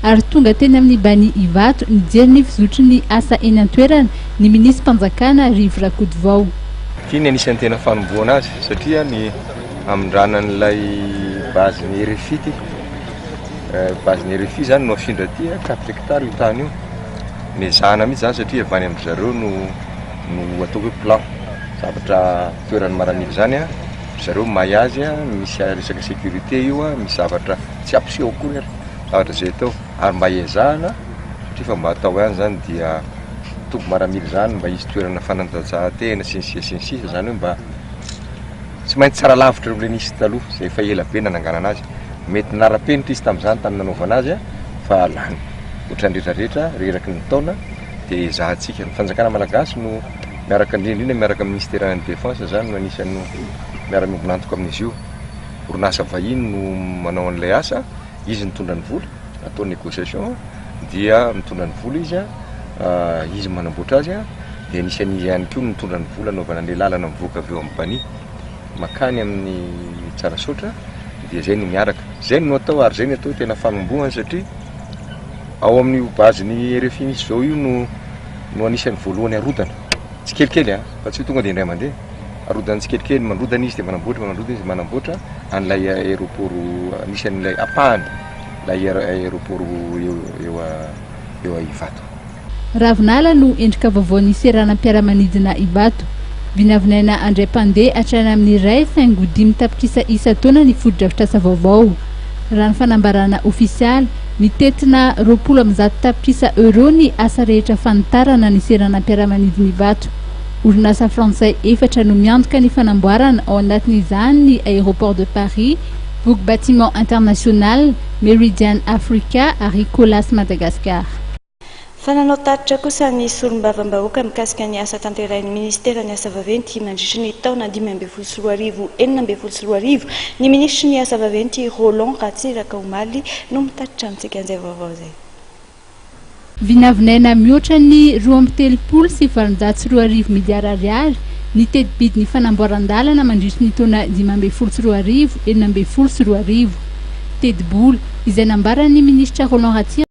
ary tonga teny amin'ny Bany Ivato nijery ny fizotry ny asa eny an-toerana ny minisy mpanjakana Rivo Rakotovao. Kiny anisan'ny tena fanomboana azy satria ny amindranan'ilay bazin'ny RFI ty bazin'ny RFI zany no afindra ty 4 hectares io tany io mezana mihitsy zany satria avany amin'ny zareo no ataoko hoe plan zavatra toerany maramily zany a zareo mahay azy a misy resaka sécurité io a misy zavatra tsy ampiseho akory zavatra zay atao ary mba ezahana satria fa mba atao ihany zany dia toby maramily zany mba izy toerana fanantanjahantena sy ny sisa zany hoe mba tsy maintsy tsara lavitra le nisy taloha zay efa ela be nananganana azy mety nara-penitra izy tamin'izany tamin'ny nanaovana azy fa lany ohatran'ny rehetrarehetra reraky ny taona dia ezahantsika ny fanjakana malagasy no miaraka indrindra miaraka amin'ny ministère de défense zany no anisan'ny miara-miombona antoka amin'izy io orinasa vahiny no manao an'ilay asa izy mitondra ny vola atao négociation dia mitondra ny vola izy izy manamboatra azy dia anisan'izy ihany koa mitondra ny vola anaovana ny lalana mivoaka avy eo amin'ny Bany makany amin'ny Tsarasotra dia zay no miaraka zay no atao ary zay no atao tena fanombohana satria ao amin'ny bazin'ny RFI misy zao io no anisan'ny voalohany arodana tsy kelikely fa tsy tonga dia indray mandeha arodana tsy kelikely mandrodana izy dia manamboatra an'ilay aéroport anisan'ilay apahany ilay aéroport eo a Ivato. Ravinala no endrika vaovao ny seranam-piaramanidina Ivato. Vinavinaina andray-pandeha hatrany amin'ny 1.5 tapitrisy isa-taona ny foto-drafitrasa vaovao. Raha ny fanambarana ofisialy mitetina 20 tapitrisy euro ny asa rehetra fanitarana ny seranam-piaramanidina Ivato. Orinasa frantsay 4 no miantoka ny fanamboarana ao anatin'izany ny aéroport de Paris, Bourg Bâtiment International, Meridian Africa ary Colas Madagascar. Fananao tatitra kosa ny solombavam-bahoaka mikasika ny asa tanterain'ny ministera ny asa vaventy mandritra ny taona 2024 ny ministra ny asa vaventy Roland Ratsiraka Omaly no mitatitra amintsika an'izay vaovao zay. Vinavinaina mihoatra ny 2.7 miliara ariary ny teti-bidiny fanamboaran-dalana mandritra ny taona 2024 tedi-bola izay nambaran'ny ministra Roland Ratsiraka